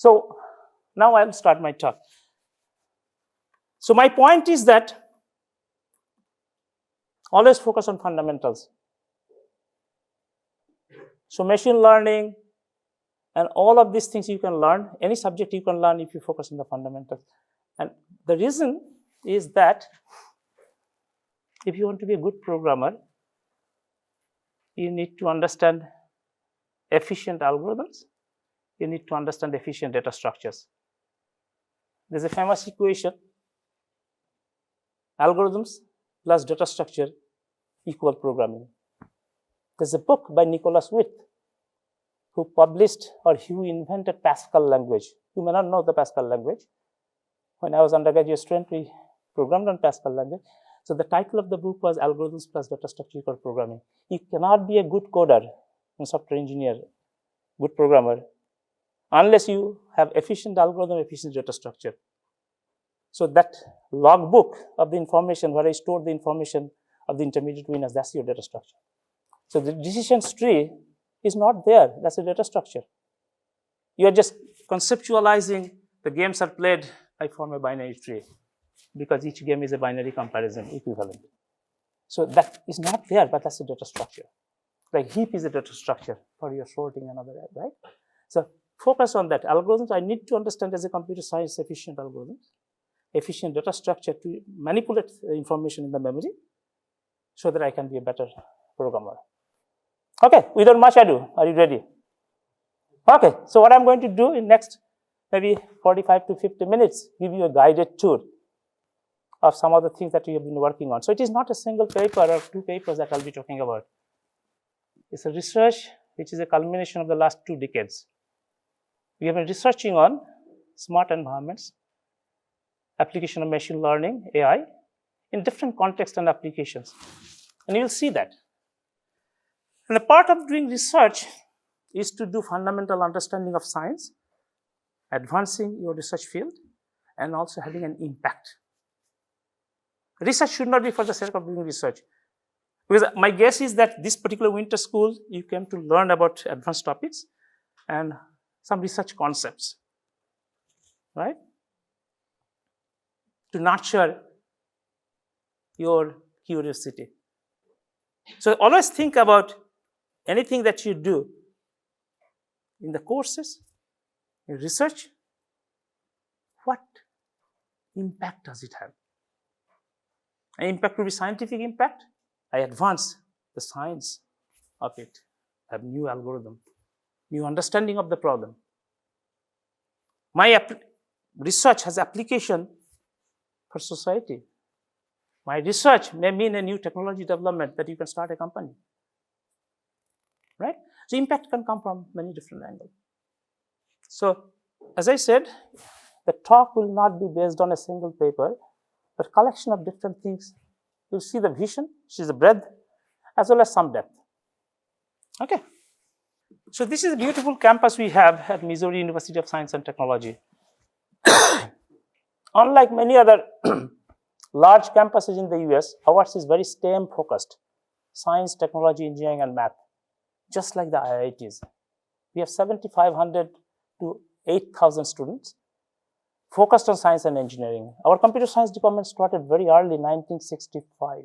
So now I'll start my talk. So my point is that always focus on fundamentals. So machine learning and all of these things you can learn, any subject you can learn if you focus on the fundamentals. And the reason is that if you want to be a good programmer, you need to understand efficient algorithms. You need to understand efficient data structures. There's a famous equation, algorithms plus data structure equal programming. There's a book by Nicholas Witt who published or who invented Pascal language. You may not know the Pascal language. When I was undergraduate student, we programmed on Pascal language. So the title of the book was Algorithms plus Data Structure equal Programming. You cannot be a good coder and software engineer, good programmer, unless you have efficient algorithm, efficient data structure. So that logbook of the information where I store the information of the intermediate winners, that's your data structure. So the decisions tree is not there, that's a data structure. You are just conceptualizing the games are played, I form a binary tree because each game is a binary comparison equivalent. So that is not there, but that's a data structure. Like heap is a data structure for your sorting and other, right? So focus on that. Algorithms, I need to understand as a computer science efficient algorithms, efficient data structure to manipulate information in the memory so that I can be a better programmer. Okay, without much ado, are you ready? Okay, so what I'm going to do in next maybe 45 to 50 minutes, give you a guided tour of some of the things that we have been working on. So it is not a single paper or two papers that I'll be talking about. It's a research which is a culmination of the last 2 decades. We have been researching on smart environments, application of machine learning, AI, in different contexts and applications. And you will see that. And the part of doing research is to do fundamental understanding of science, advancing your research field, and also having an impact. Research should not be for the sake of doing research. Because my guess is that this particular winter school, you came to learn about advanced topics and some research concepts, right? To nurture your curiosity. So always think about anything that you do in the courses, in research, what impact does it have? An impact will be scientific impact. I advance the science of it, have new algorithm, new understanding of the problem. My research has application for society. My research may mean a new technology development that you can start a company, right? So impact can come from many different angles. So as I said, the talk will not be based on a single paper, but collection of different things. You'll see the vision, which is the breadth, as well as some depth. Okay. So this is a beautiful campus we have at Missouri University of Science and Technology. Unlike many other large campuses in the US, ours is very STEM focused. Science, technology, engineering, and math. Just like the IITs. We have 7,500 to 8,000 students focused on science and engineering. Our computer science department started very early, 1965.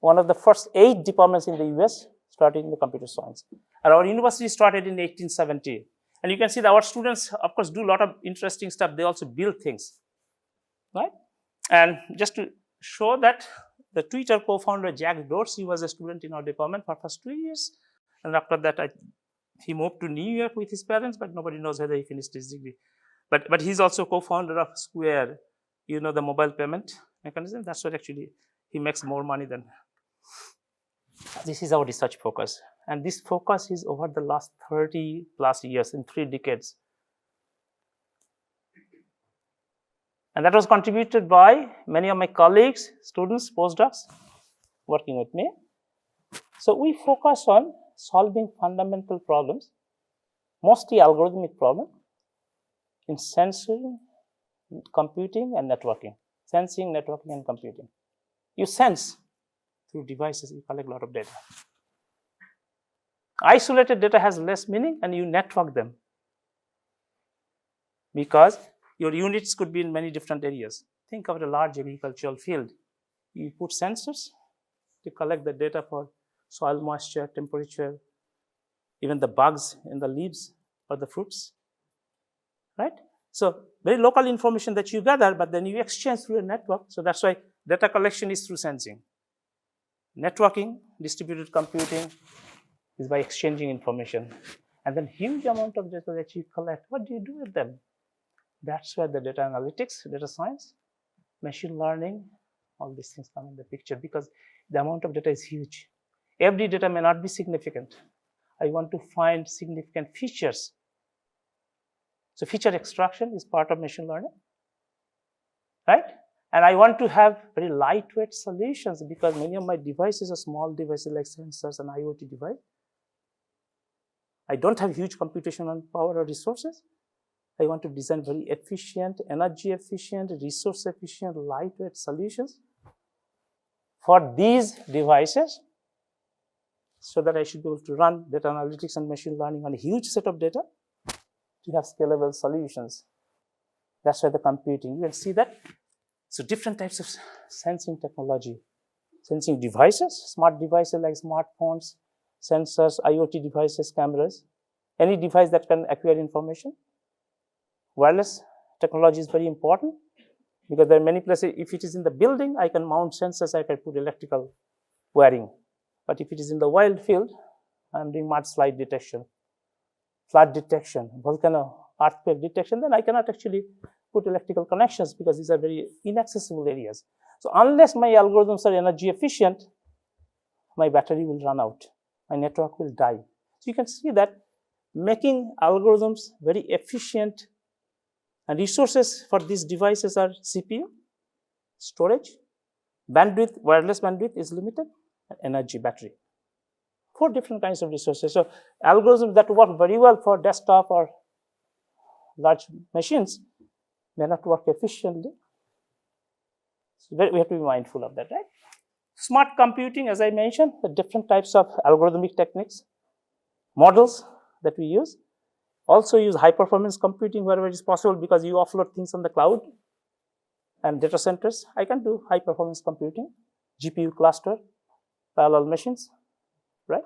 One of the first 8 departments in the US started in the computer science. And our university started in 1870. And you can see that our students, of course, do a lot of interesting stuff. They also build things, right? And just to show that, the Twitter co-founder, Jack Dorsey, was a student in our department for the first 2 years. And after that, he moved to New York with his parents, but nobody knows whether he finished his degree. But he's also co-founder of Square, you know, the mobile payment mechanism. That's what actually he makes more money than. This is our research focus. And this focus is over the last 30 plus years, in 3 decades. And that was contributed by many of my colleagues, students, postdocs, working with me. So we focus on solving fundamental problems, mostly algorithmic problems, in sensing, computing, and networking. Sensing, networking, and computing. You sense through devices, you collect a lot of data. Isolated data has less meaning, and you network them. because your units could be in many different areas. Think of a large agricultural field. You put sensors to collect the data for soil moisture, temperature, even the bugs in the leaves or the fruits, right? So very local information that you gather, but then you exchange through a network. So that's why data collection is through sensing. Networking, distributed computing is by exchanging information. And then huge amount of data that you collect, what do you do with them? That's where the data analytics, data science, machine learning, all these things come in the picture because the amount of data is huge. Every data may not be significant. I want to find significant features. So feature extraction is part of machine learning, right? And I want to have very lightweight solutions because many of my devices are small devices like sensors and IoT device. I don't have huge computational power or resources. I want to design very efficient, energy efficient, resource efficient, lightweight solutions for these devices so that I should be able to run data analytics and machine learning on a huge set of data to have scalable solutions. That's why the computing, you can see that. So different types of sensing technology, sensing devices, smart devices like smartphones, sensors, IoT devices, cameras, any device that can acquire information. Wireless technology is very important because there are many places, if it is in the building, I can mount sensors, I can put electrical wiring. But if it is in the wild field, I'm doing mudslide detection, flood detection, volcano, earthquake detection, then I cannot actually put electrical connections because these are very inaccessible areas. So unless my algorithms are energy efficient, my battery will run out, my network will die. So you can see that making algorithms very efficient and resources for these devices are CPU, storage, bandwidth, wireless bandwidth is limited, and energy, battery. 4 different kinds of resources. So algorithms that work very well for desktop or large machines may not work efficiently. So we have to be mindful of that, right? Smart computing, as I mentioned, the different types of algorithmic techniques, models that we use. Also use high performance computing wherever it is possible because you offload things on the cloud and data centers. I can do high performance computing, GPU cluster, parallel machines, right?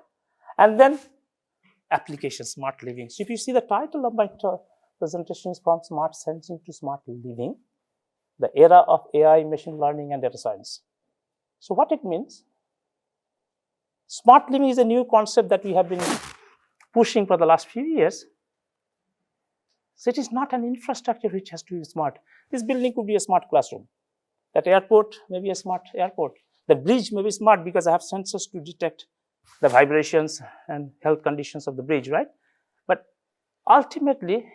And then applications, smart living. So if you see the title of my presentation is from smart sensing to smart living, the era of AI, machine learning, and data science. So what it means, smart living is a new concept that we have been pushing for the last few years. So it is not an infrastructure which has to be smart. This building could be a smart classroom. That airport may be a smart airport. The bridge may be smart because I have sensors to detect the vibrations and health conditions of the bridge, right? But ultimately,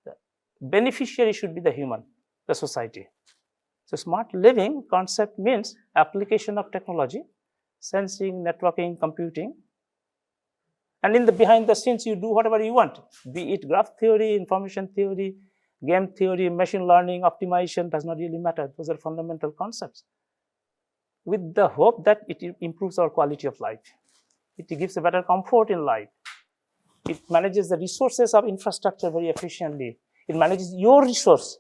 the beneficiary should be the human, the society. So smart living concept means application of technology, sensing, networking, computing. And in the behind the scenes, you do whatever you want, be it graph theory, information theory, game theory, machine learning, optimization, does not really matter. Those are fundamental concepts with the hope that it improves our quality of life. It gives a better comfort in life. It manages the resources of infrastructure very efficiently. It manages your resource,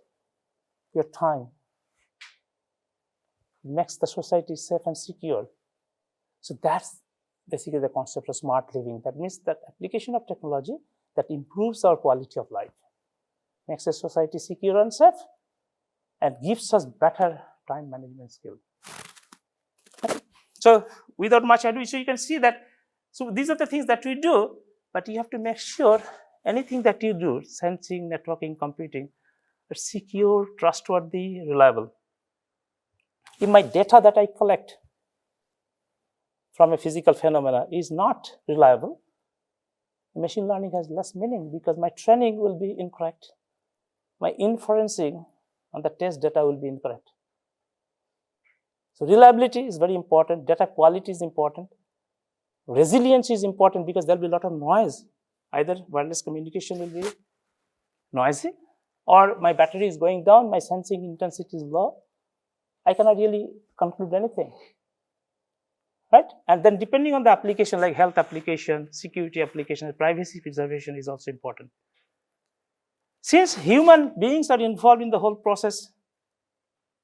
your time. It makes the society safe and secure. So that's basically the concept of smart living. That means that application of technology that improves our quality of life, makes a society secure and safe, and gives us better time management skill. So without much ado, so you can see that, so these are the things that we do, but you have to make sure anything that you do, sensing, networking, computing, is secure, trustworthy, reliable. If my data that I collect from a physical phenomena is not reliable, machine learning has less meaning because my training will be incorrect. My inferencing on the test data will be incorrect. So reliability is very important. Data quality is important. Resilience is important because there will be a lot of noise. Either wireless communication will be noisy, or my battery is going down, my sensing intensity is low. I cannot really conclude anything. Right? And then depending on the application, like health application, security application, privacy preservation is also important. Since human beings are involved in the whole process,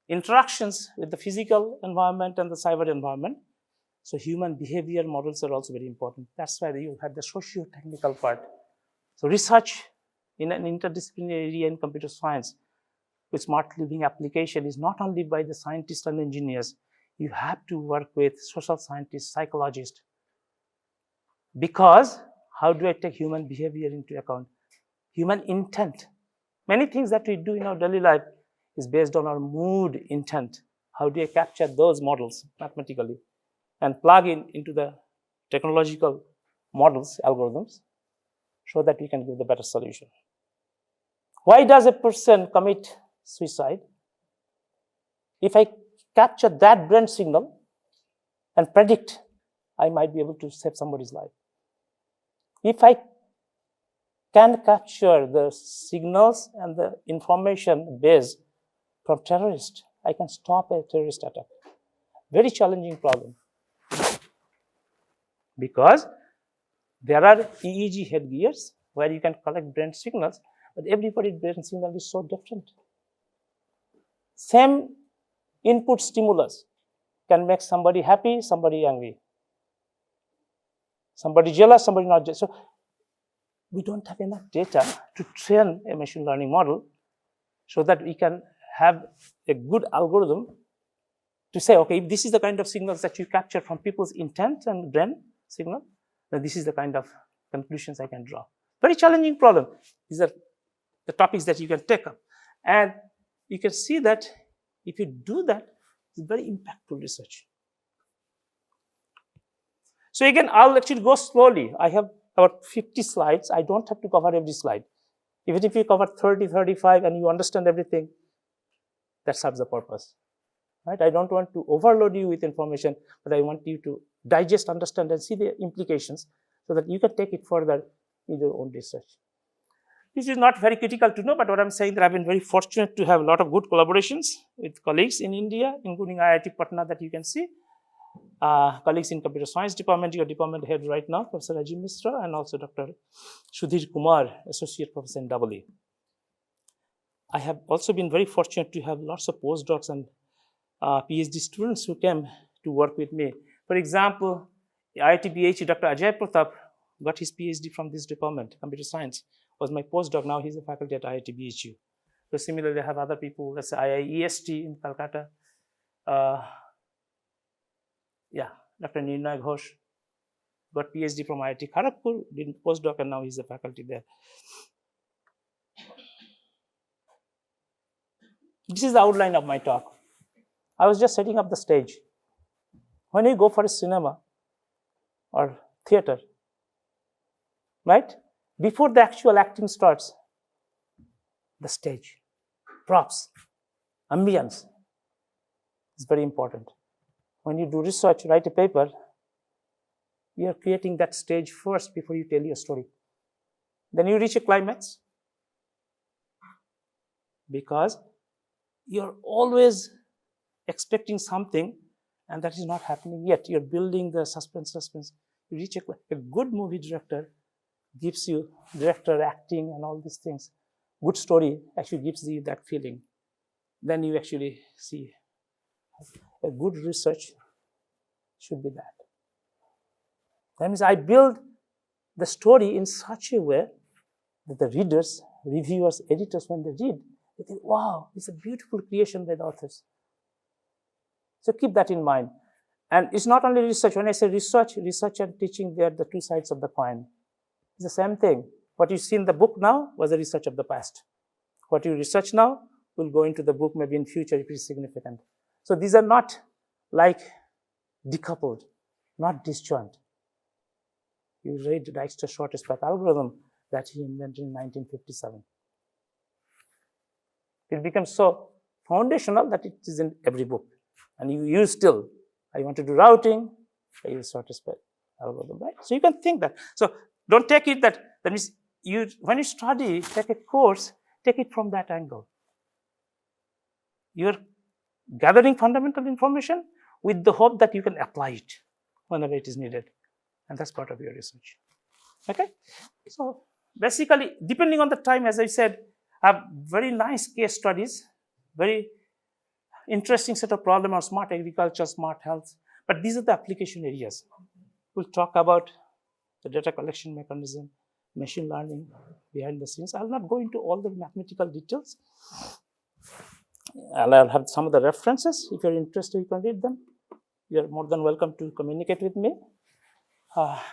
interactions with the physical environment and the cyber environment, so human behavior models are also very important. That's why you have the socio-technical part. So research in an interdisciplinary area in computer science with smart living application is not only by the scientists and engineers. You have to work with social scientists, psychologists. Because how do I take human behavior into account? Human intent. Many things that we do in our daily life is based on our mood intent. How do I capture those models mathematically and plug into the technological models, algorithms, so that we can give the better solution? Why does a person commit suicide? If I capture that brain signal and predict, I might be able to save somebody's life. If I can capture the signals and the information base from terrorists, I can stop a terrorist attack. Very challenging problem. Because there are EEG headgears where you can collect brain signals, but everybody's brain signal is so different. Same input stimulus can make somebody happy, somebody angry. Somebody jealous, somebody not jealous. So we don't have enough data to train a machine learning model so that we can have a good algorithm to say, okay, if this is the kind of signals that you capture from people's intent and brain signal, then this is the kind of conclusions I can draw. Very challenging problem. These are the topics that you can take up. And you can see that if you do that, it's very impactful research. So again, I'll actually go slowly. I have about 50 slides. I don't have to cover every slide. Even if you cover 30, 35, and you understand everything, that serves the purpose. Right? I don't want to overload you with information, but I want you to digest, understand, and see the implications so that you can take it further in your own research. This is not very critical to know, but what I'm saying that I've been very fortunate to have a lot of good collaborations with colleagues in India, including IIT Patna that you can see, colleagues in computer science department, your department head right now, Professor Rajiv Misra, and also Dr. Sudhir Kumar, Associate Professor in EE. I have also been very fortunate to have lots of postdocs and PhD students who came to work with me. For example, IIT BHU, Dr. Ajay Pratap got his PhD from this department, computer science, was my postdoc. Now he's a faculty at IIT BHU. So similarly, I have other people, let's say IIEST in Calcutta. Dr. Nirnay Ghosh got PhD from IIT Kharagpur, did postdoc, and now he's a faculty there. This is the outline of my talk. I was just setting up the stage. When you go for a cinema or theater, right? Before the actual acting starts, the stage, props, ambience is very important. When you do research, write a paper, you're creating that stage first before you tell your story. Then you reach a climax because you're always expecting something and that is not happening yet. You're building the suspense. You reach a good movie director gives you director acting and all these things. Good story actually gives you that feeling. Then you actually see a good research should be that. That means I build the story in such a way that the readers, reviewers, editors, when they read, they think, wow, it's a beautiful creation by the authors. So keep that in mind. And it's not only research. When I say research and teaching, they are the two sides of the coin. It's the same thing. What you see in the book now was the research of the past. What you research now will go into the book maybe in future if it is significant. So these are not like decoupled, not disjoint. You read Dijkstra's shortest path algorithm that he invented in 1957. It becomes so foundational that it is in every book. And you use still, I want to do routing, I use shortest path algorithm, right? So you can think that. So don't take it that means when you study, take a course, take it from that angle. You're gathering fundamental information with the hope that you can apply it whenever it is needed. And that's part of your research. Okay? So basically, depending on the time, as I said, have very nice case studies, very interesting set of problems on smart agriculture, smart health. But these are the application areas. We'll talk about the data collection mechanism, machine learning behind the scenes. I'll not go into all the mathematical details. I'll have some of the references. If you're interested, you can read them. You're more than welcome to communicate with me.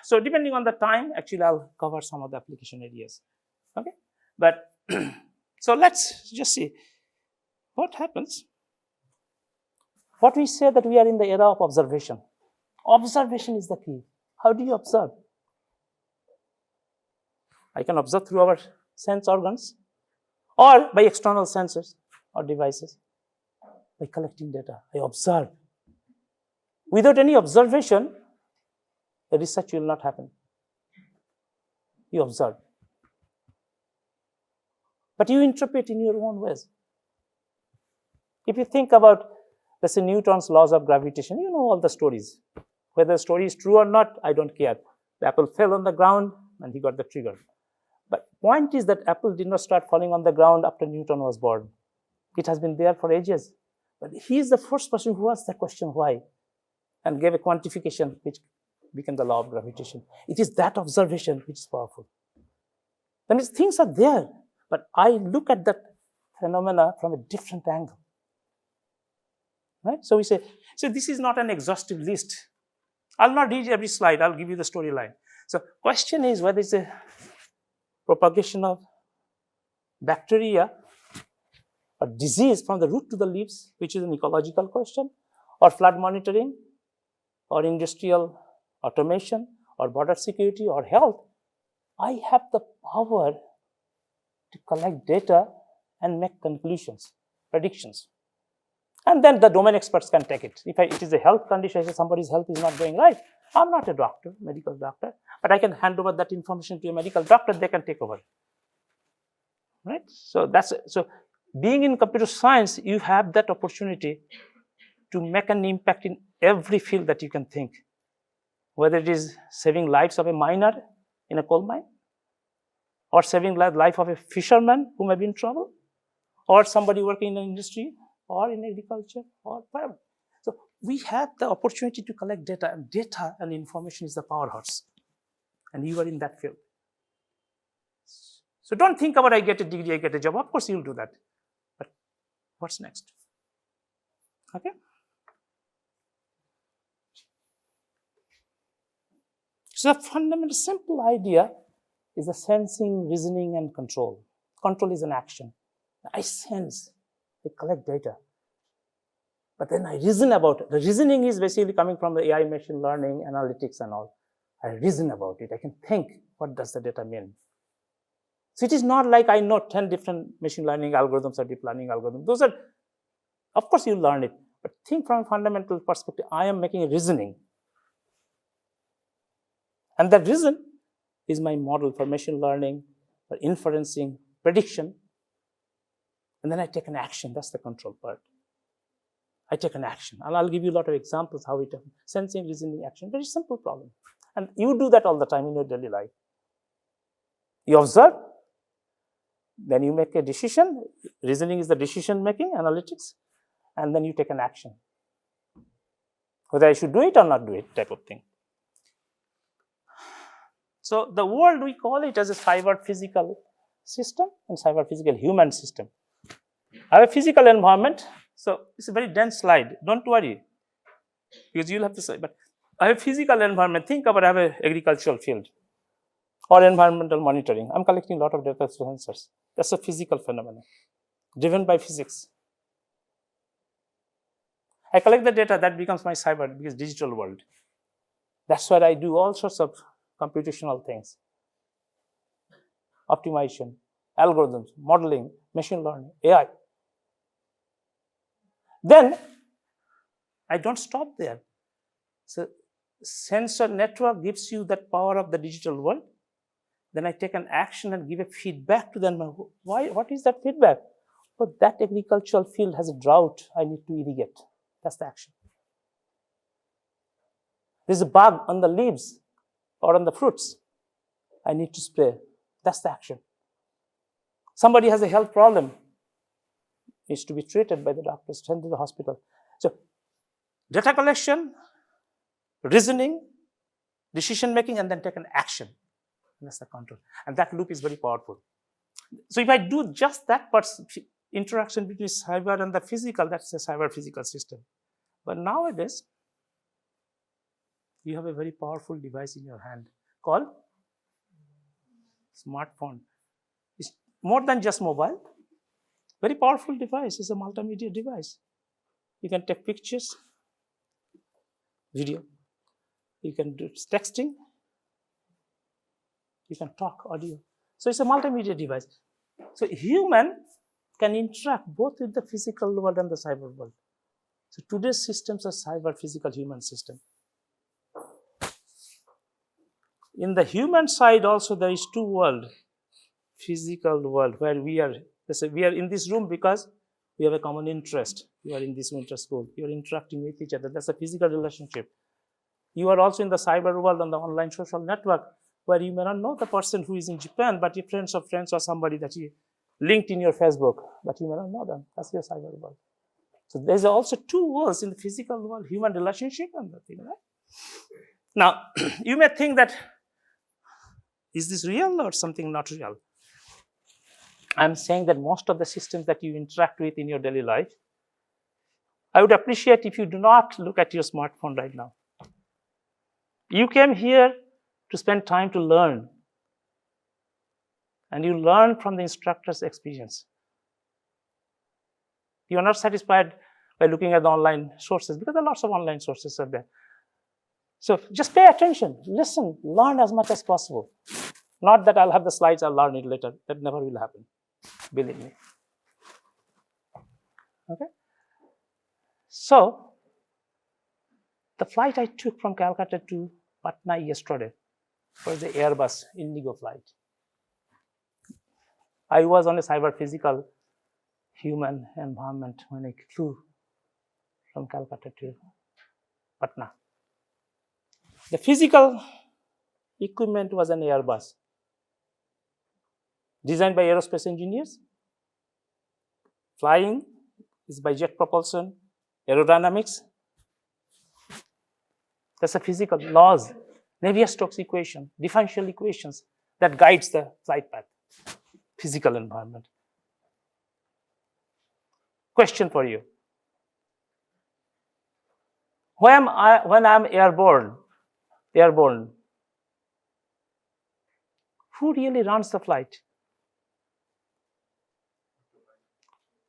So depending on the time, actually, I'll cover some of the application areas. Okay, but so let's just see what happens. What we say that we are in the era of observation. Observation is the key. How do you observe? I can observe through our sense organs or by external sensors or devices. By collecting data, I observe. Without any observation, the research will not happen. You observe. But you interpret in your own ways. If you think about, let's say, Newton's laws of gravitation, you know all the stories. Whether the story is true or not, I don't care. The apple fell on the ground and he got the trigger. But point is that apple did not start falling on the ground after Newton was born. It has been there for ages. But he is the first person who asked the question why and gave a quantification which became the law of gravitation. It is that observation which is powerful. That means things are there, but I look at that phenomena from a different angle. Right? So we say, so this is not an exhaustive list. I'll not read every slide. I'll give you the storyline. So question is whether it's a propagation of bacteria or disease from the root to the leaves, which is an ecological question, or flood monitoring, or industrial automation, or border security, or health. I have the power to collect data and make conclusions, predictions. And then the domain experts can take it. If it is a health condition, if somebody's health is not going right, I'm not a doctor, medical doctor, but I can hand over that information to a medical doctor, they can take over. Right? So being in computer science, you have that opportunity to make an impact in every field that you can think. Whether it is saving lives of a miner in a coal mine, or saving the life of a fisherman who may be in trouble, or somebody working in an industry, or in agriculture, or whatever. So we have the opportunity to collect data, and data and information is the powerhouse. And you are in that field. So don't think about I get a degree, I get a job. Of course you'll do that. But what's next? Okay? So the fundamental simple idea is the sensing, reasoning, and control. Control is an action. I sense, I collect data. But then I reason about it. The reasoning is basically coming from the AI, machine learning, analytics, and all. I reason about it. I can think, what does the data mean? So it is not like I know 10 different machine learning algorithms or deep learning algorithms. Those are, of course, you learn it. But think from a fundamental perspective. I am making a reasoning. And that reason is my model for machine learning, for inferencing, prediction. And then I take an action. That's the control part. I take an action. And I'll give you a lot of examples how it happens. Sensing, reasoning, action. Very simple problem. And you do that all the time in your daily life. You observe, then you make a decision. Reasoning is the decision making, analytics. And then you take an action. Whether I should do it or not do it, type of thing. So the world, we call it as a cyber physical system and cyber physical human system. I have a physical environment. So it's a very dense slide. Don't worry, because you'll have to say, but I have a physical environment. Think about I have an agricultural field or environmental monitoring. I'm collecting a lot of data through sensors. That's a physical phenomenon driven by physics. I collect the data, that becomes my cyber, because digital world. That's where I do all sorts of computational things. Optimization, algorithms, modeling, machine learning, AI. Then I don't stop there. So sensor network gives you that power of the digital world. Then I take an action and give a feedback to them. Why? What is that feedback? Oh, that agricultural field has a drought. I need to irrigate. That's the action. There's a bug on the leaves or on the fruits. I need to spray. That's the action. Somebody has a health problem, needs to be treated by the doctor, sent to the hospital. So data collection, reasoning, decision making, and then take an action. And that's the control. And that loop is very powerful. So if I do just that part, interaction between cyber and the physical, that's a cyber physical system. But nowadays, you have a very powerful device in your hand called smartphone. It's more than just mobile. Very powerful device. It's a multimedia device. You can take pictures, video. You can do texting. You can talk, audio. So it's a multimedia device. So human can interact both with the physical world and the cyber world. So today's systems are cyber physical human system. In the human side also there is two worlds. Physical world where we are in this room because we have a common interest. You are in this winter school. You are interacting with each other. That's a physical relationship. You are also in the cyber world on the online social network where you may not know the person who is in Japan, but your friends of friends or somebody that you linked in your Facebook, but you may not know them. That's your cyber world. So there's also two worlds in the physical world, human relationship and the thing, right? Now, you may think that, is this real or something not real? I'm saying that most of the systems that you interact with in your daily life, I would appreciate if you do not look at your smartphone right now. You came here to spend time to learn. And you learn from the instructor's experience. You are not satisfied by looking at the online sources because there are lots of online sources out there. So just pay attention, listen, learn as much as possible. Not that I'll have the slides, I'll learn it later. That never will happen, believe me. Okay? So, the flight I took from Calcutta to Patna yesterday was the Airbus Indigo flight. I was on a cyber physical human environment when I flew from Calcutta to Patna. The physical equipment was an Airbus designed by aerospace engineers. Flying is by jet propulsion, aerodynamics. That's a physical laws, Navier-Stokes equation, differential equations that guides the flight path, physical environment. Question for you. When I'm airborne, who really runs the flight?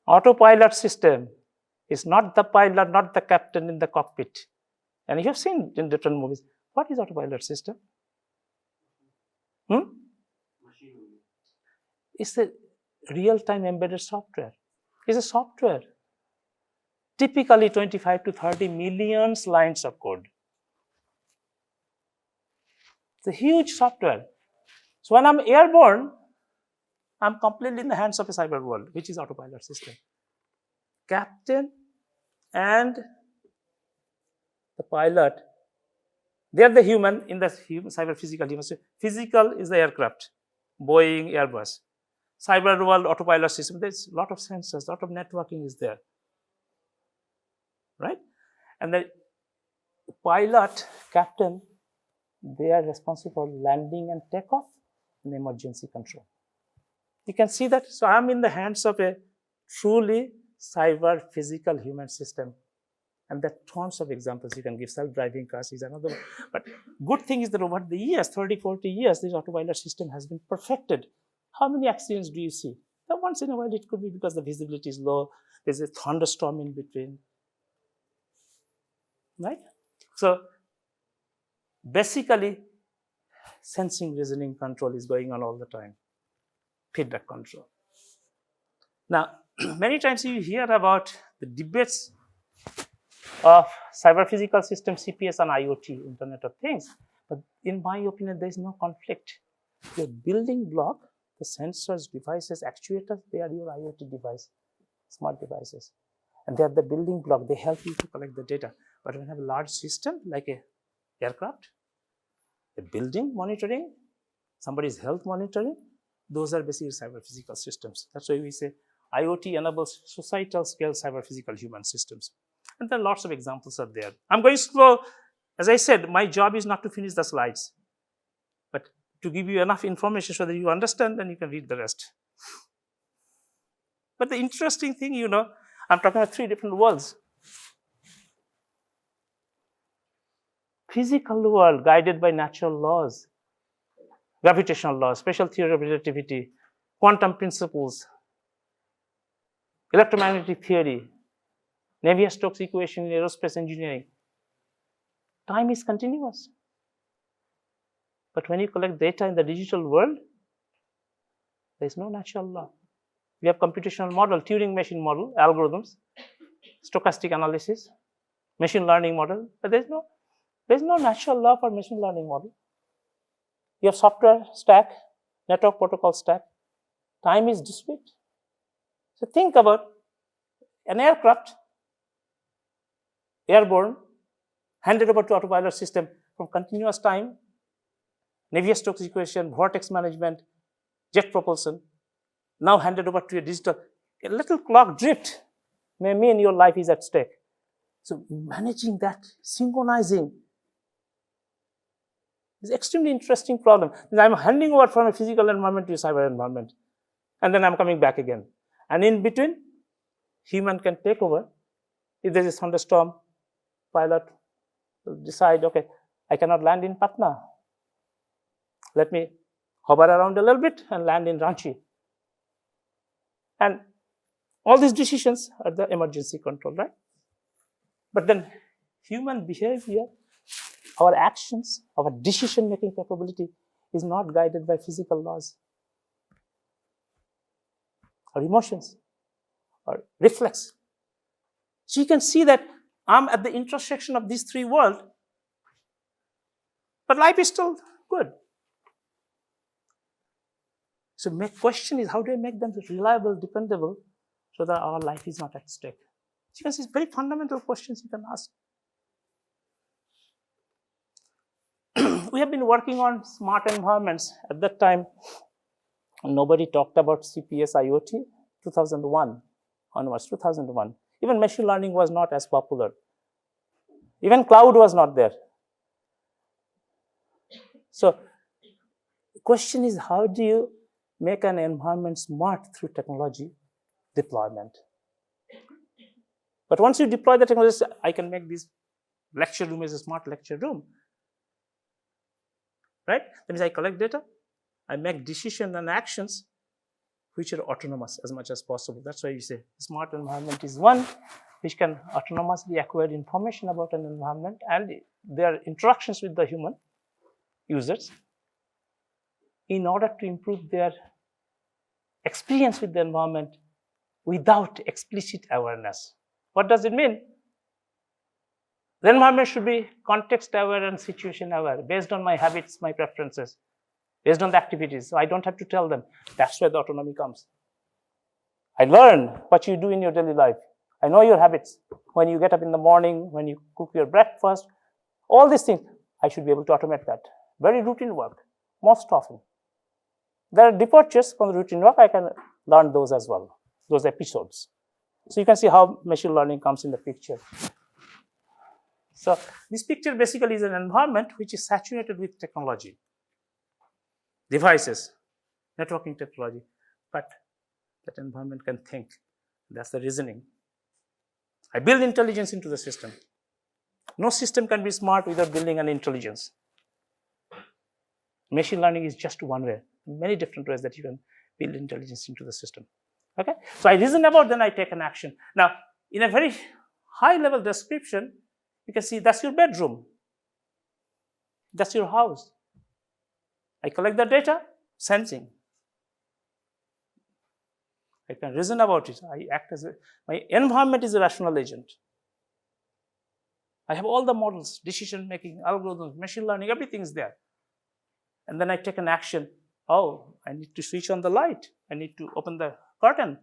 Autopilot system is not the pilot, not the captain in the cockpit. And you have seen in different movies. What is autopilot system? It's a real-time embedded software. It's a software. Typically 25 to 30 million lines of code. It's a huge software. So when I'm airborne, I'm completely in the hands of a cyber world, which is autopilot system. Captain and the pilot, they're the human in the cyber physical device. Physical is the aircraft, Boeing, Airbus. Cyber world, autopilot system, there's a lot of sensors, a lot of networking is there, right? And the pilot, captain, they are responsible for landing and takeoff and emergency control. You can see that. So I'm in the hands of a truly cyber physical human system. And there are tons of examples you can give. Self-driving cars is another one. But good thing is that over the years, 30, 40 years, this autopilot system has been perfected. How many accidents do you see? Now, once in a while, it could be because the visibility is low. There's a thunderstorm in between, right? So basically, sensing, reasoning, control is going on all the time. Feedback control. Now, many times you hear about the debates of cyber physical system, CPS, and IoT, Internet of Things. But in my opinion, there is no conflict. Your building block, the sensors, devices, actuators, they are your IoT device, smart devices. And they are the building block. They help you to collect the data. But when you have a large system like a aircraft, a building monitoring, somebody's health monitoring, Those are basically cyber-physical systems. That's why we say IoT enables societal scale cyber-physical human systems. And there are lots of examples are there. I'm going slow. As I said, my job is not to finish the slides, but to give you enough information so that you understand and you can read the rest. But the interesting thing, I'm talking about 3 different worlds. Physical world guided by natural laws, gravitational laws, special theory of relativity, quantum principles, electromagnetic theory, Navier-Stokes equation in aerospace engineering. Time is continuous. But when you collect data in the digital world, there is no natural law. We have computational model, Turing machine model, algorithms, stochastic analysis, machine learning model, but there's no natural law for machine learning model. You have software stack, network protocol stack. Time is discrete. So think about an aircraft, airborne, handed over to autopilot system from continuous time, Navier-Stokes equation, vortex management, jet propulsion, now handed over to a digital. A little clock drift may mean your life is at stake. So managing that, synchronizing, is an extremely interesting problem. I'm handing over from a physical environment to a cyber environment, and then I'm coming back again. And in between, human can take over. If there's a thunderstorm, pilot will decide, okay, I cannot land in Patna. Let me hover around a little bit and land in Ranchi. And all these decisions are the emergency control, right? But then human behavior, our actions, our decision-making capability is not guided by physical laws. Our emotions, our reflex. So you can see that I'm at the intersection of these 3 worlds, but life is still good. So my question is, how do I make them reliable, dependable, so that our life is not at stake? So you can see it's very fundamental questions you can ask. We have been working on smart environments. At that time, nobody talked about CPS IoT, 2001 onwards, 2001. Even machine learning was not as popular. Even cloud was not there. So the question is, how do you make an environment smart through technology deployment? But once you deploy the technology, I can make this lecture room as a smart lecture room. Right? That means I collect data, I make decisions and actions which are autonomous as much as possible. That's why you say smart environment is one which can autonomously acquire information about an environment and their interactions with the human users in order to improve their experience with the environment without explicit awareness. What does it mean? The environment should be context aware and situation aware, based on my habits, my preferences, based on the activities. So I don't have to tell them. That's where the autonomy comes. I learn what you do in your daily life. I know your habits. When you get up in the morning, when you cook your breakfast, all these things, I should be able to automate that. Very routine work, most often. There are departures from the routine work. I can learn those as well, those episodes. So you can see how machine learning comes in the picture. So this picture basically is an environment which is saturated with technology, devices, networking technology, but that environment can think. That's the reasoning. I build intelligence into the system. No system can be smart without building an intelligence. Machine learning is just one way, many different ways that you can build intelligence into the system. Okay, so I reason about, then I take an action. Now, in a very high level description, you can see that's your bedroom. That's your house. I collect the data, sensing. I can reason about it. I act as my environment is a rational agent. I have all the models, decision making, algorithms, machine learning, everything is there. And then I take an action. Oh, I need to switch on the light. I need to open the curtain.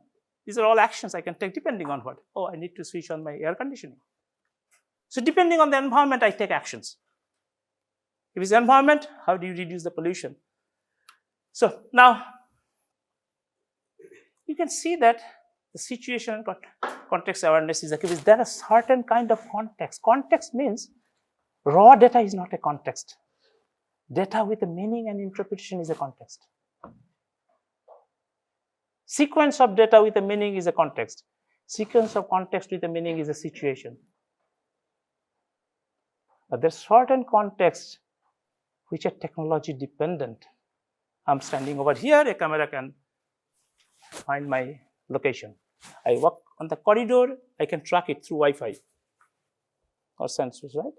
These are all actions I can take depending on what. Oh, I need to switch on my air conditioning. So depending on the environment, I take actions. If it's environment, how do you reduce the pollution? So now, you can see that the situation and context awareness is because there are certain kind of context. Context means raw data is not a context. Data with a meaning and interpretation is a context. Sequence of data with a meaning is a context. Sequence of context with a meaning is a situation. But there's certain contexts which are technology dependent. I'm standing over here, a camera can find my location. I walk on the corridor, I can track it through Wi-Fi or sensors, right?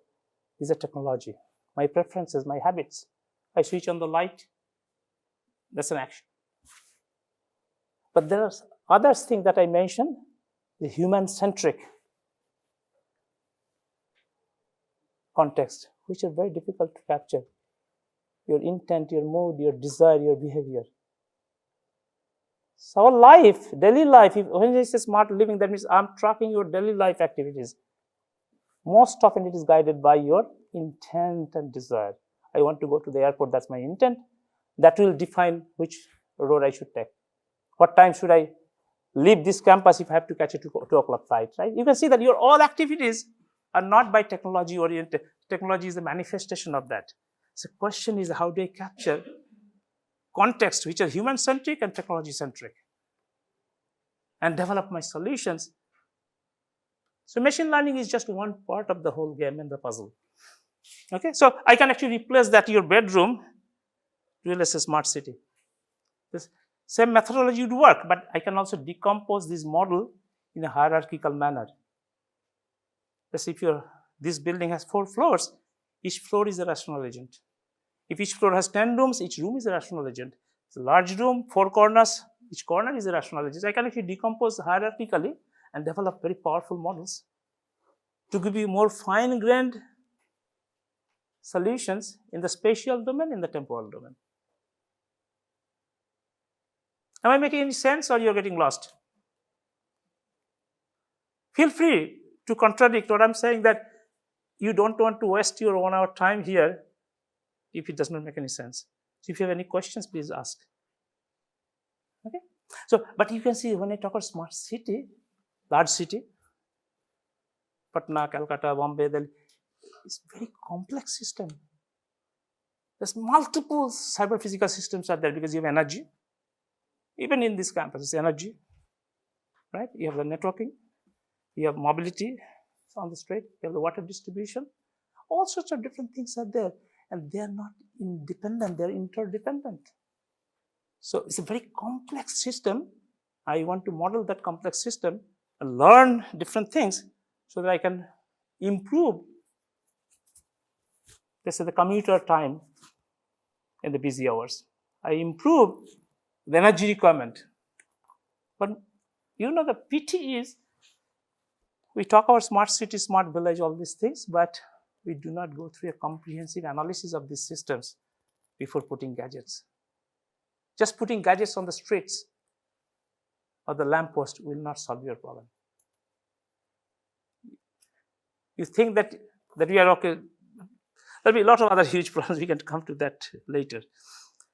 These are technology. My preferences, my habits. I switch on the light, that's an action. But there are other things that I mentioned, the human-centric context, which are very difficult to capture. Your intent, your mood, your desire, your behavior. So our life, daily life, when I say smart living, that means I'm tracking your daily life activities. Most often it is guided by your intent and desire. I want to go to the airport, that's my intent. That will define which road I should take. What time should I leave this campus if I have to catch a 2 o'clock flight, right? You can see that your all activities are not by technology oriented. Technology is a manifestation of that. So the question is, how do I capture context which are human-centric and technology-centric and develop my solutions? So machine learning is just one part of the whole game and the puzzle. Okay, so I can actually replace that your bedroom to a smart city. This same methodology would work, but I can also decompose this model in a hierarchical manner. Let's say if this building has 4 floors, each floor is a rational agent. If each floor has 10 rooms, each room is a rational agent. It's a large room, 4 corners, each corner is a rational agent. I can actually decompose hierarchically and develop very powerful models to give you more fine-grained solutions in the spatial domain, in the temporal domain. Am I making any sense or you're getting lost? Feel free to contradict what I'm saying, that you don't want to waste your 1 hour time here if it does not make any sense. So if you have any questions, please ask. Okay? So, but you can see when I talk about smart city, large city, Patna, Calcutta, Bombay, Delhi, it's a very complex system. There's multiple cyber physical systems are there because you have energy. Even in this campus, it's energy, right? You have the networking, you have mobility on the street, you have the water distribution. All sorts of different things are there, and they are not independent, they are interdependent. So it's a very complex system. I want to model that complex system and learn different things so that I can improve, let's say, the commuter time in the busy hours. I improve the energy requirement. But you know, the pity is, we talk about smart city, smart village, all these things, but we do not go through a comprehensive analysis of these systems before putting gadgets. Just putting gadgets on the streets or the lamppost will not solve your problem. You think that we are okay. There'll be a lot of other huge problems. We can come to that later.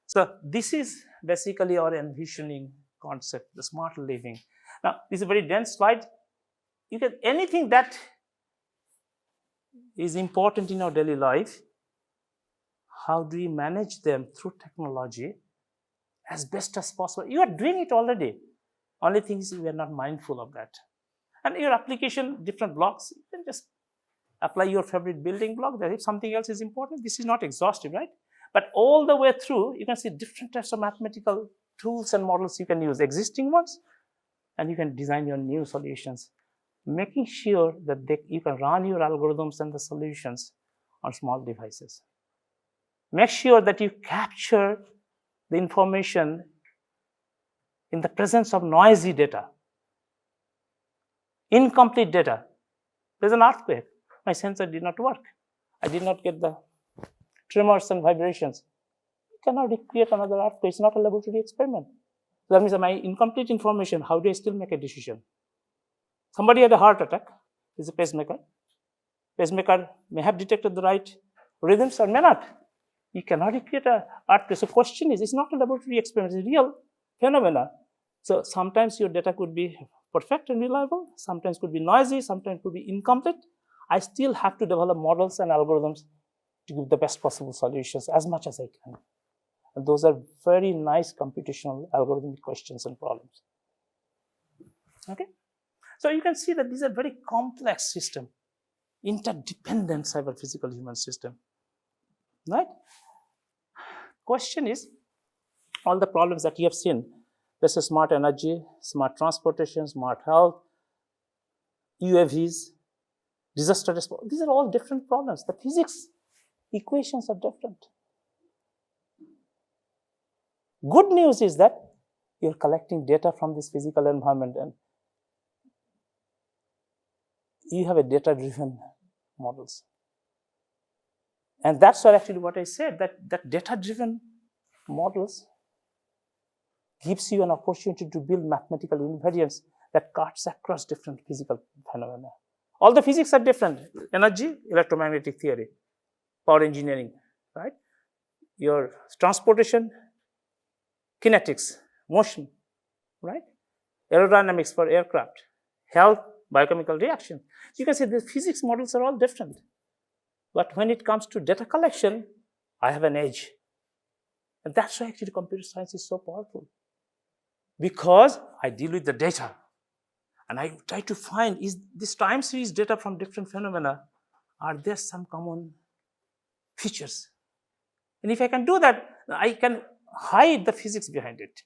So this is basically our envisioning concept, the smart living. Now, this is a very dense slide. You can, anything that is important in our daily life, how do we manage them through technology as best as possible? You are doing it already. Only thing is, we are not mindful of that. And your application, different blocks, you can just apply your favorite building block. That if something else is important, this is not exhaustive, right? But all the way through, you can see different types of mathematical tools and models you can use, existing ones, and you can design your new solutions, making sure that you can run your algorithms and the solutions on small devices. Make sure that you capture the information in the presence of noisy data, incomplete data. There's an earthquake. My sensor did not work. I did not get the tremors and vibrations. You cannot recreate another earthquake. It's not a laboratory experiment. That means my incomplete information, how do I still make a decision? Somebody had a heart attack, is a pacemaker. Pacemaker may have detected the right rhythms or may not. You cannot recreate an earthquake. So question is, it's not a laboratory experiment, it's a real phenomena. So sometimes your data could be perfect and reliable, sometimes could be noisy, sometimes could be incomplete. I still have to develop models and algorithms to give the best possible solutions as much as I can. And those are very nice computational algorithmic questions and problems. Okay? So you can see that these are very complex system, interdependent cyber-physical human system, right? Question is, all the problems that you have seen, this is smart energy, smart transportation, smart health, UAVs, disaster response, these are all different problems. The physics equations are different. Good news is that you're collecting data from this physical environment and you have a data-driven models. And that's actually what I said, that data-driven models gives you an opportunity to build mathematical invariants that cuts across different physical phenomena. All the physics are different: energy, electromagnetic theory, power engineering, right? Your transportation, kinetics, motion, right? Aerodynamics for aircraft, health, biochemical reaction. So you can say the physics models are all different. But when it comes to data collection, I have an edge. And that's why actually computer science is so powerful. Because I deal with the data. And I try to find, is this time series data from different phenomena, are there some common features? And if I can do that, I can hide the physics behind it.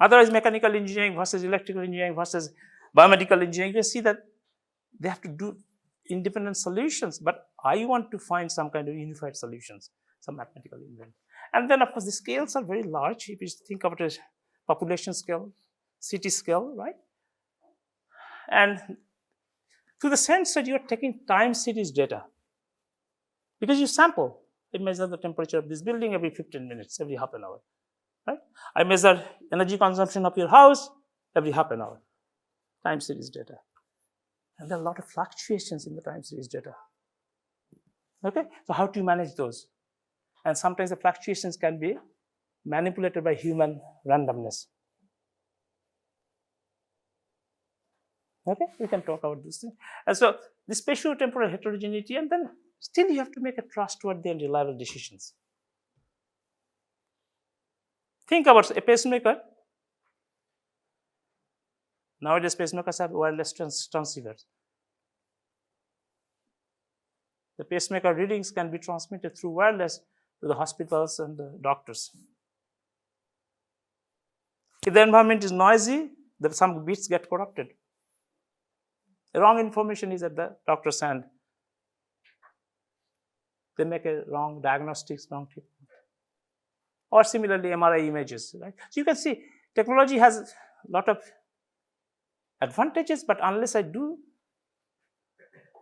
Otherwise, mechanical engineering versus electrical engineering versus biomedical engineering, you see that they have to do independent solutions, but I want to find some kind of unified solutions, some mathematical invent. And then, of course, the scales are very large. If you think about a population scale, city scale, right? And to the sense that you're taking time series data, because you sample, it measures the temperature of this building every 15 minutes, every half an hour, right? I measure energy consumption of your house every half an hour, time series data. And there are a lot of fluctuations in the time series data. Okay, so how do you manage those? And sometimes the fluctuations can be manipulated by human randomness. Okay, we can talk about this thing. And so the spatio-temporal heterogeneity, and then still you have to make a trustworthy and reliable decisions. Think about a pacemaker. Nowadays, pacemakers have wireless transceivers. The pacemaker readings can be transmitted through wireless to the hospitals and the doctors. If the environment is noisy, some bits get corrupted. The wrong information is at the doctor's hand. They make a wrong diagnostics, wrong treatment. Or similarly, MRI images, right? So you can see technology has a lot of advantages, but unless I do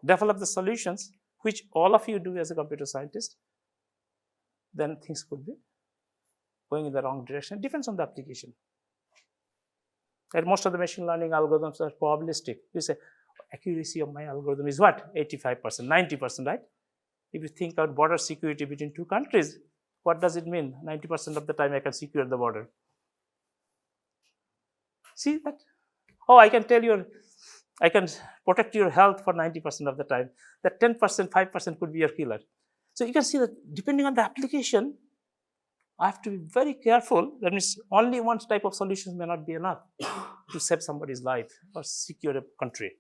develop the solutions, which all of you do as a computer scientist, then things could be going in the wrong direction. It depends on the application. And most of the machine learning algorithms are probabilistic. You say, accuracy of my algorithm is what? 85%, 90%, right? If you think about border security between two countries, what does it mean? 90% of the time I can secure the border. See that? Oh, I can tell you, I can protect your health for 90% of the time. That 10%, 5% could be your killer. So you can see that depending on the application, I have to be very careful. That means only one type of solution may not be enough to save somebody's life or secure a country.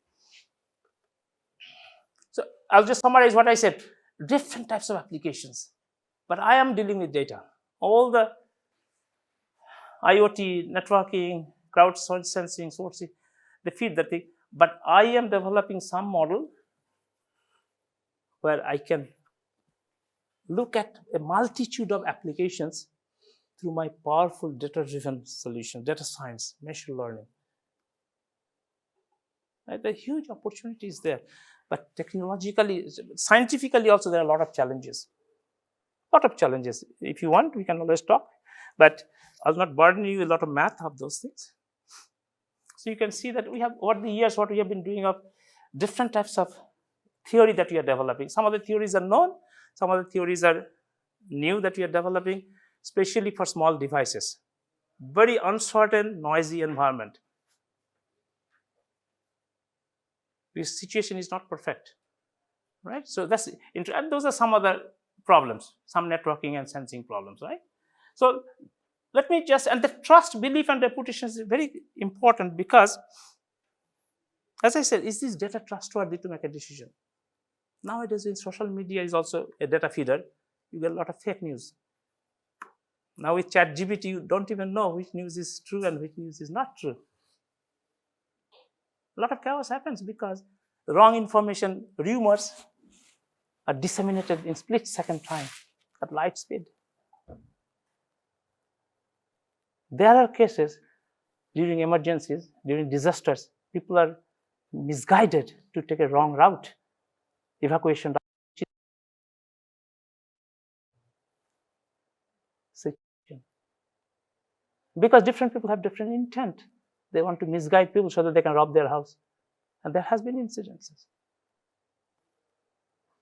So I'll just summarize what I said. Different types of applications. But I am dealing with data. All the IoT, networking, crowd sensing, sourcing, they feed that thing. But I am developing some model where I can look at a multitude of applications through my powerful data-driven solution, data science, machine learning. Right? The huge opportunity is there. But technologically, scientifically also, there are a lot of challenges. If you want, we can always talk. But I'll not burden you with a lot of math of those things. So you can see that we have, over the years, what we have been doing of different types of theory that we are developing. Some of the theories are known. Some of the theories are new that we are developing, especially for small devices. very uncertain, noisy environment. This situation is not perfect, right? So that's and those are some other problems, some networking and sensing problems, right? So let me just, and the trust, belief, and reputation is very important because, as I said, is this data trustworthy to make a decision? Nowadays, in social media is also a data feeder. You get a lot of fake news. Now with ChatGPT, you don't even know which news is true and which news is not true. A lot of chaos happens because wrong information, rumors are disseminated in split-second time at light speed. There are cases during emergencies, during disasters, people are misguided to take a wrong route, evacuation situation. Because different people have different intent. They want to misguide people so that they can rob their house. And there has been incidences.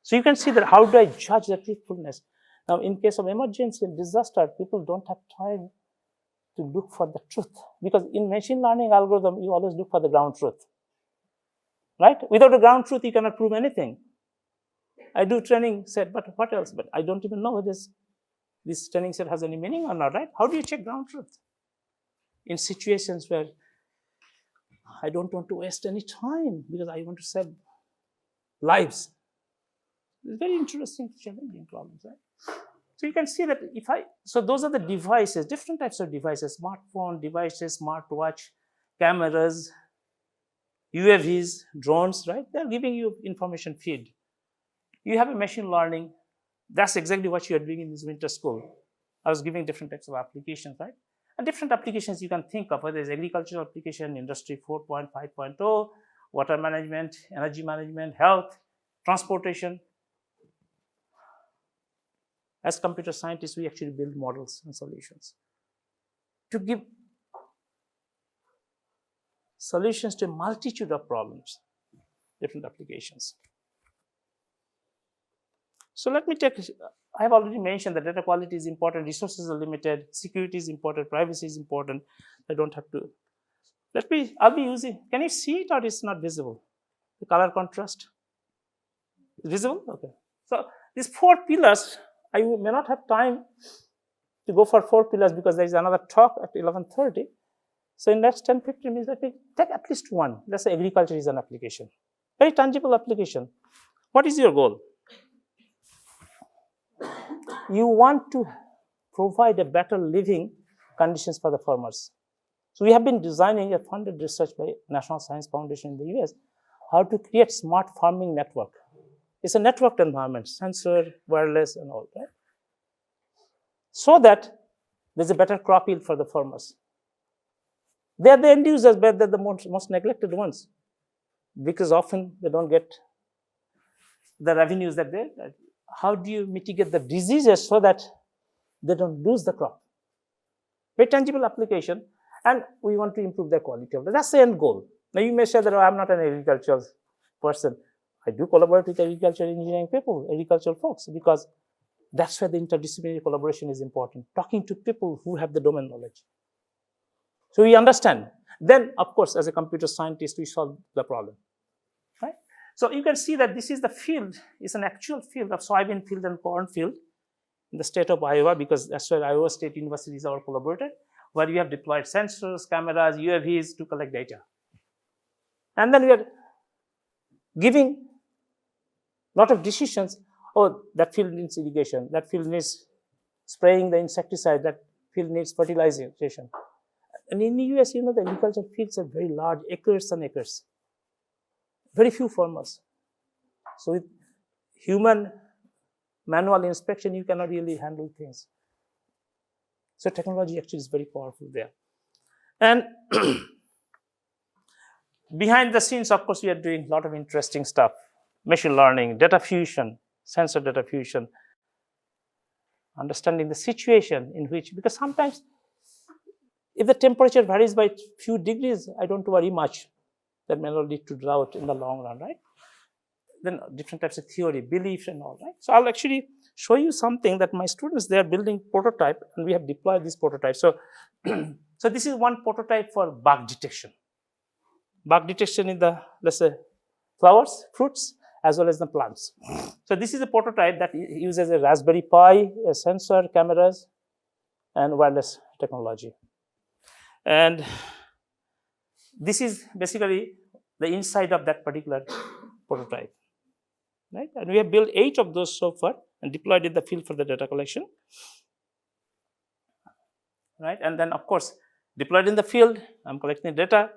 So you can see that how do I judge the truthfulness? Now, in case of emergency and disaster, people don't have time to look for the truth. Because in machine learning algorithm, you always look for the ground truth. Right? Without a ground truth, you cannot prove anything. I do training set, but what else? But I don't even know whether this training set has any meaning or not, right? How do you check ground truth? In situations where I don't want to waste any time because I want to save lives. It's very interesting, challenging problems, right? So you can see that so those are the devices, different types of devices, smartphone devices, smartwatch, cameras, UAVs, drones, right? They're giving you information feed. You have a machine learning. That's exactly what you are doing in this winter school. I was giving different types of applications, right? And different applications you can think of, whether it's agricultural application, industry 4.5.0, water management, energy management, health, transportation. As computer scientists, we actually build models and solutions to give solutions to a multitude of problems, different applications. So let me take, I have already mentioned that data quality is important, resources are limited, security is important, privacy is important. I don't have to, I'll be using, can you see it or it's not visible? The color contrast, is visible? Okay. So these 4 pillars, I may not have time to go for 4 pillars because there is another talk at 11:30. So in next 10, 15 minutes, let me take at least one. Let's say agriculture is an application, very tangible application. What is your goal? You want to provide a better living conditions for the farmers. So we have been designing a funded research by National Science Foundation in the US, how to create smart farming network. It's a networked environment, sensor, wireless, and all that. So that there's a better crop yield for the farmers. They're the end users, but they're the most neglected ones because often they don't get the revenues that they. How do you mitigate the diseases so that they don't lose the crop? Very tangible application, and we want to improve the quality of it. That's the end goal. Now you may say that I'm not an agricultural person. I do collaborate with agricultural engineering people, agricultural folks, because that's where the interdisciplinary collaboration is important. Talking to people who have the domain knowledge. So we understand. Then, of course, as a computer scientist, we solve the problem, right? So you can see that this is the field, it's an actual field of soybean field and corn field in the state of Iowa, because that's where Iowa State University is our collaborator, where we have deployed sensors, cameras, UAVs to collect data. And then we are giving a lot of decisions. Oh, that field needs irrigation, that field needs spraying the insecticide, that field needs fertilization. And in the US, you know, the agriculture fields are very large, acres and acres. Very few farmers. So with human manual inspection, you cannot really handle things. So technology actually is very powerful there. And behind the scenes, of course, we are doing a lot of interesting stuff. Machine learning, data fusion, sensor data fusion, understanding the situation in which, because sometimes if the temperature varies by a few degrees, I don't worry much. That may not lead to drought in the long run, right? Then different types of theory, beliefs and all, right? So I'll actually show you something that my students, they are building prototype, and we have deployed this prototype. So So this is one prototype for bug detection. Bug detection in the, let's say, flowers, fruits, as well as the plants. So this is a prototype that uses a Raspberry Pi, a sensor, cameras, and wireless technology. And this is basically the inside of that particular prototype, right? And we have built 8 of those so far and deployed in the field for the data collection, right? And then, of course, deployed in the field, I'm collecting data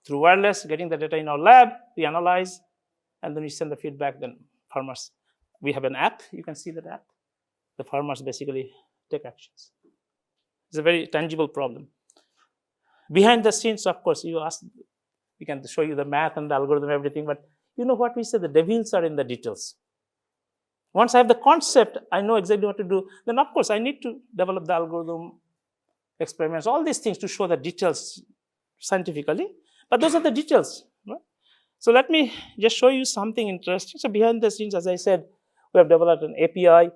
through wireless, getting the data in our lab, we analyze, and then we send the feedback. Then farmers, we have an app, you can see that app. The farmers basically take actions. It's a very tangible problem. Behind the scenes, of course, you ask, we can show you the math and the algorithm, everything, but you know what we say, the devils are in the details. Once I have the concept, I know exactly what to do, then of course I need to develop the algorithm, experiments, all these things to show the details scientifically, but those are the details. Right? So let me just show you something interesting. So behind the scenes, as I said, we have developed an API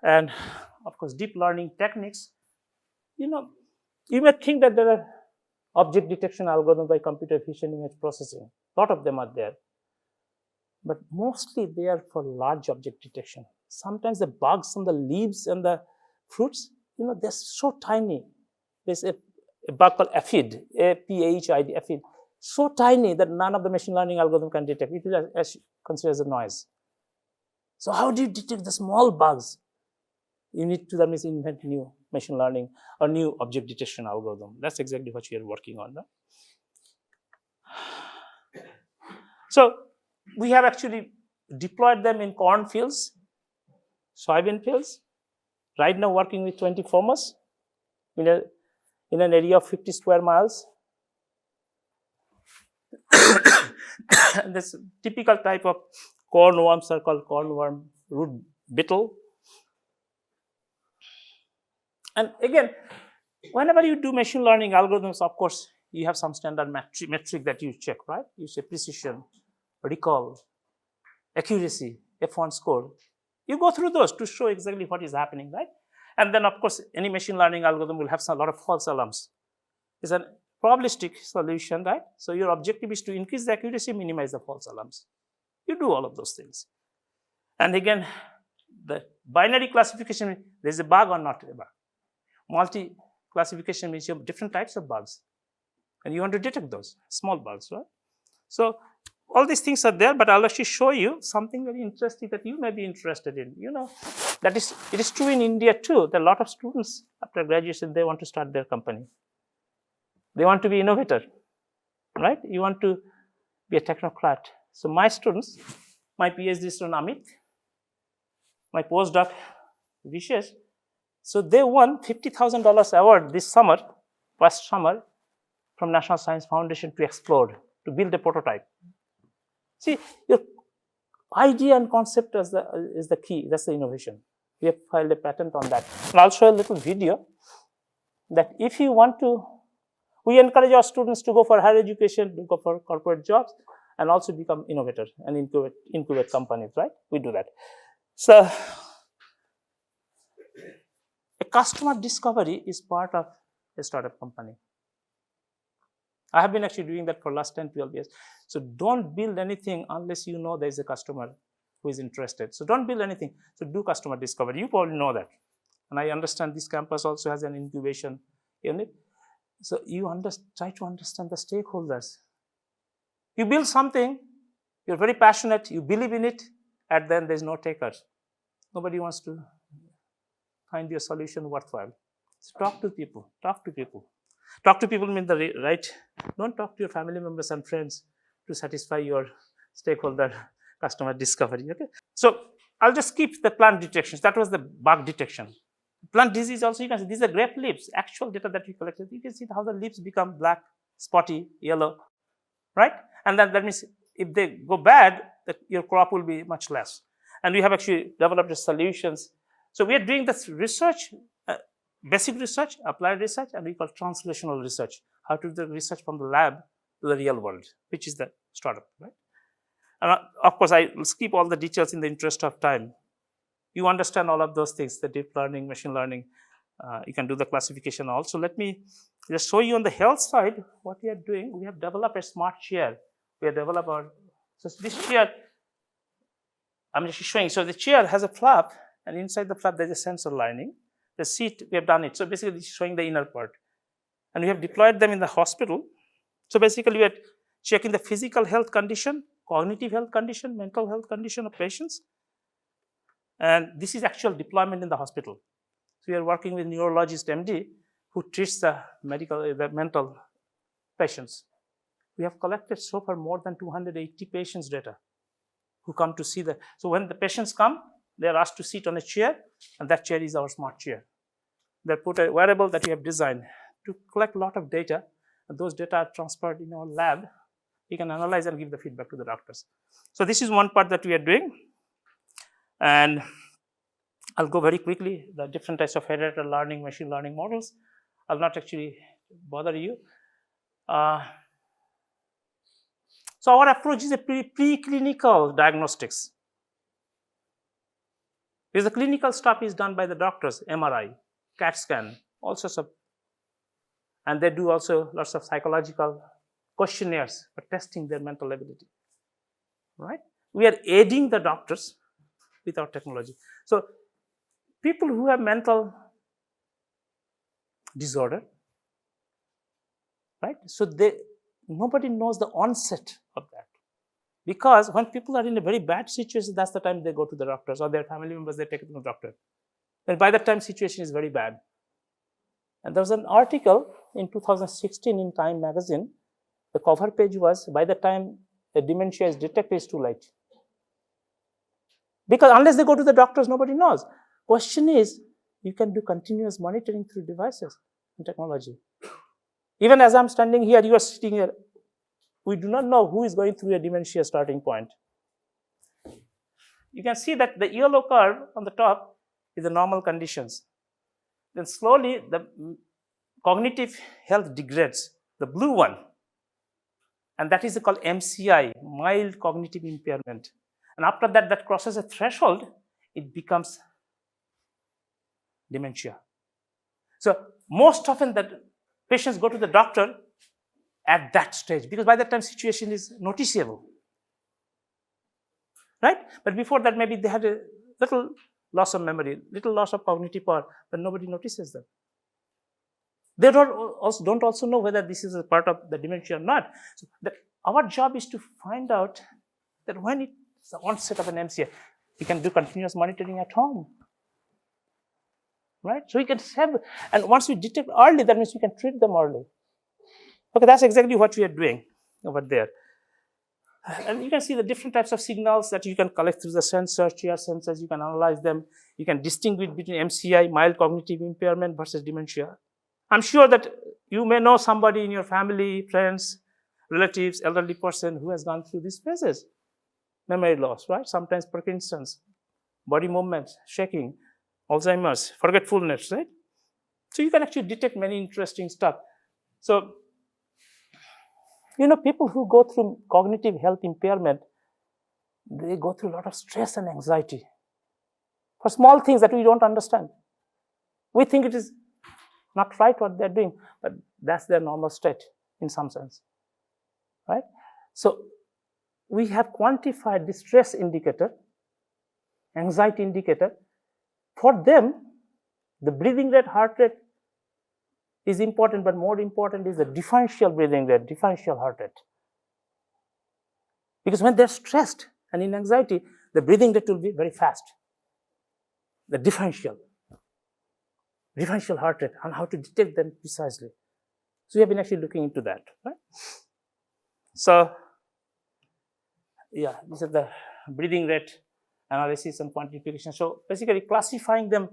and of course deep learning techniques. You know, you may think that there are object detection algorithms by computer vision image processing. A lot of them are there. But mostly they are for large object detection. Sometimes the bugs on the leaves and the fruits, you know, they're so tiny. There's a bug called aphid, A-P-H-I-D, aphid. So tiny that none of the machine learning algorithm can detect. It is considered as a noise. So how do you detect the small bugs? You need to, that means, invent new machine learning or new object detection algorithm. That's exactly what we are working on. Right? So we have actually deployed them in corn fields, soybean fields. Right now working with 20 farmers in an area of 50 square miles. This typical type of corn worms are called cornworm root beetle. And again, whenever you do machine learning algorithms, of course, you have some standard metric that you check, right? You say precision, recall, accuracy, F1 score. You go through those to show exactly what is happening, right? And then, of course, any machine learning algorithm will have a lot of false alarms. It's a probabilistic solution, right? So your objective is to increase the accuracy, minimize the false alarms. You do all of those things. And again, the binary classification, there's a bug or not a bug. Multi-classification means you have different types of bugs. And you want to detect those small bugs, right? So all these things are there, but I'll actually show you something very interesting that you may be interested in. You know, it is true in India too. There are a lot of students after graduation, they want to start their company. They want to be innovator, right? You want to be a technocrat. So my students, my PhD student Amit, my postdoc Vishesh, so they won $50,000 award this summer, past summer, from National Science Foundation to explore, to build a prototype. See, your idea and concept is the key. That's the innovation. We have filed a patent on that. And I'll show a little video that if you want to, we encourage our students to go for higher education, to go for corporate jobs, and also become innovators and incubate companies, right? We do that. So a customer discovery is part of a startup company. I have been actually doing that for the last 10, 12 years. So don't build anything unless you know there's a customer who is interested. So don't build anything. So do customer discovery. You probably know that. And I understand this campus also has an incubation unit. So you try to understand the stakeholders. You build something, you're very passionate, you believe in it, and then there's no takers. Nobody wants to find your solution worthwhile. So talk to people, talk to people. Talk to people means the right. Don't talk to your family members and friends to satisfy your stakeholder customer discovery. Okay. So I'll just skip the plant detections. That was the bug detection. Plant disease also, you can see these are grape leaves, actual data that we collected. You can see how the leaves become black, spotty, yellow, right? And then that means if they go bad, your crop will be much less. And we have actually developed solutions. So we are doing this research, basic research, applied research, and we call translational research. How to do the research from the lab to the real world, which is the startup, right? And of course, I will skip all the details in the interest of time. You understand all of those things, the deep learning, machine learning. You can do the classification also. Let me just show you on the health side what we are doing. We have developed a smart chair. We have developed our, so this chair, I'm just showing. So the chair has a flap, and inside the flap there's a sensor lining. The seat, we have done it. So basically, this is showing the inner part. And we have deployed them in the hospital. So basically, we are checking the physical health condition, cognitive health condition, mental health condition of patients. And this is actual deployment in the hospital. So we are working with neurologist MD who treats the mental patients. We have collected so far more than 280 patients' data who come to see the. So when the patients come, they are asked to sit on a chair, and that chair is our smart chair. They put a wearable that we have designed to collect a lot of data, and those data are transferred in our lab. We can analyze and give the feedback to the doctors. So this is one part that we are doing. And I'll go very quickly, the different types of hereditary learning, machine learning models. I'll not actually bother you. So our approach is a preclinical diagnostics. Because the clinical stuff is done by the doctors, MRI, CAT scan, all sorts of, and they do also lots of psychological questionnaires for testing their mental ability, right? We are aiding the doctors with our technology. So people who have mental disorder, right? So nobody knows the onset of that. Because when people are in a very bad situation, that's the time they go to the doctors, or their family members, they take it to the doctor. And by that time, situation is very bad. And there was an article in 2016 in Time magazine. The cover page was, by the time a dementia is detected, it's too late. Because unless they go to the doctors, nobody knows. Question is, you can do continuous monitoring through devices and technology. Even as I'm standing here, you are sitting here. We do not know who is going through a dementia starting point. You can see that the yellow curve on the top is the normal conditions. Then slowly, the cognitive health degrades, the blue one. And that is called MCI, mild cognitive impairment. And after that, that crosses a threshold, it becomes dementia. So most often that patients go to the doctor at that stage, because by that time situation is noticeable, right? But before that, maybe they had a little loss of memory, little loss of cognitive power, but nobody notices them. They don't also know whether this is a part of the dementia or not. So our job is to find out that when it's the onset of an MCI, we can do continuous monitoring at home, right? So we can have, and once we detect early, that means we can treat them early. Okay, that's exactly what we are doing over there. And you can see the different types of signals that you can collect through the sensor, chair sensors. You can analyze them. You can distinguish between MCI, mild cognitive impairment, versus dementia. I'm sure that you may know somebody in your family, friends, relatives, elderly person who has gone through these phases. Memory loss, right? Sometimes Parkinson's, body movements, shaking, Alzheimer's, forgetfulness, right? So you can actually detect many interesting stuff. So, people who go through cognitive health impairment, they go through a lot of stress and anxiety for small things that we don't understand. We think it is not right what they're doing, but that's their normal state in some sense, right? So we have quantified the stress indicator, anxiety indicator. For them, the breathing rate, heart rate is important, but more important is the differential breathing rate, differential heart rate. Because when they're stressed and in anxiety, the breathing rate will be very fast. The differential heart rate, and how to detect them precisely. So we have been actually looking into that, right? So, yeah, this is the breathing rate analysis and quantification. So basically classifying them.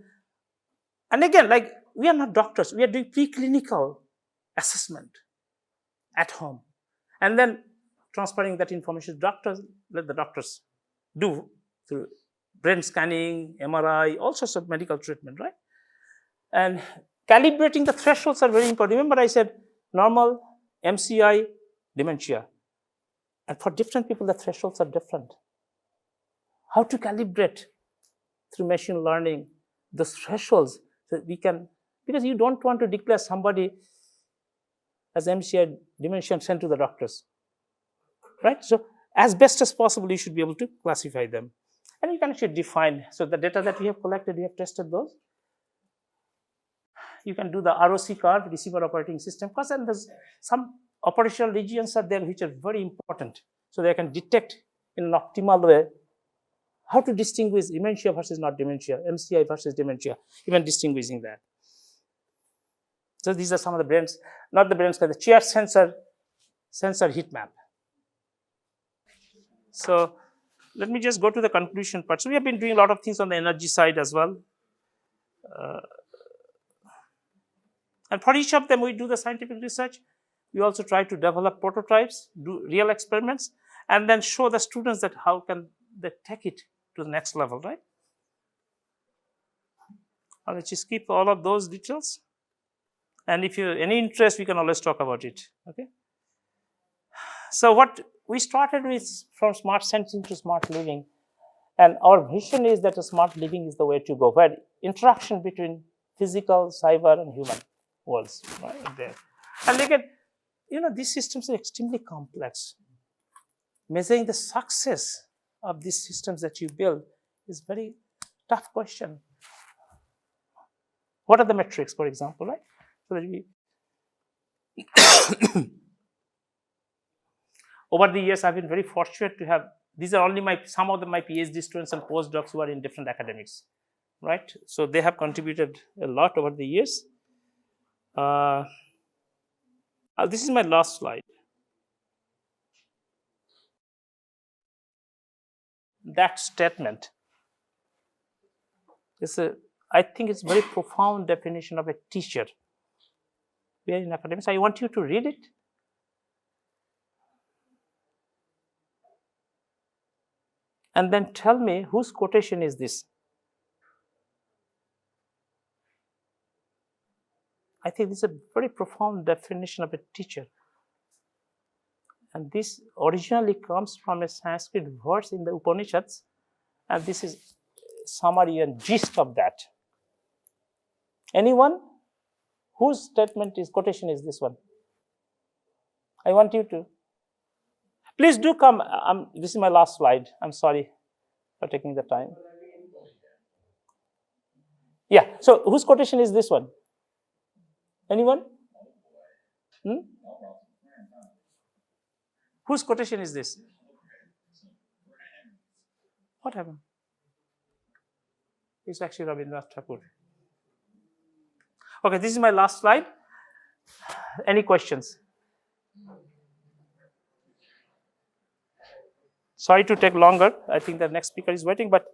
And again, like, we are not doctors. We are doing preclinical assessment at home. And then transferring that information to doctors, let the doctors do through brain scanning, MRI, all sorts of medical treatment, right? And calibrating the thresholds are very important. Remember I said normal, MCI, dementia. And for different people, the thresholds are different. How to calibrate through machine learning the thresholds so that we can because you don't want to declare somebody as MCI dementia and send to the doctors, right? So as best as possible, you should be able to classify them. And you can actually define, so the data that we have collected, we have tested those. You can do the ROC card, receiver operating system, because then there's some operational regions are there which are very important. So they can detect in an optimal way how to distinguish dementia versus not dementia, MCI versus dementia, even distinguishing that. So these are some of the brains, not the brains, but the chair sensor heat map. So let me just go to the conclusion part. So we have been doing a lot of things on the energy side as well. And for each of them, we do the scientific research. We also try to develop prototypes, do real experiments, and then show the students that how can they take it to the next level, right? I'll let you skip all of those details. And if you have any interest, we can always talk about it, okay? So what we started with from smart sensing to smart living. And our vision is that a smart living is the way to go, where interaction between physical, cyber, and human worlds, right there. And look at, these systems are extremely complex. Measuring the success of these systems that you build is very tough question. What are the metrics, for example, right? So that we over the years, I've been very fortunate to have, these are only some of them my PhD students and postdocs who are in different academics, right? So they have contributed a lot over the years. This is my last slide. That statement is I think it's a very profound definition of a teacher. We are in academics. I want you to read it. And then tell me whose quotation is this. I think this is a very profound definition of a teacher. And this originally comes from a Sanskrit verse in the Upanishads. And this is summary and gist of that. Anyone? Whose quotation is this one? I want you to. Please do come. This is my last slide. I'm sorry for taking the time. Yeah, so whose quotation is this one? Anyone? Whose quotation is this? What happened? It's actually Rabindranath Tagore. Okay, this is my last slide. Any questions? Sorry to take longer. I think the next speaker is waiting, but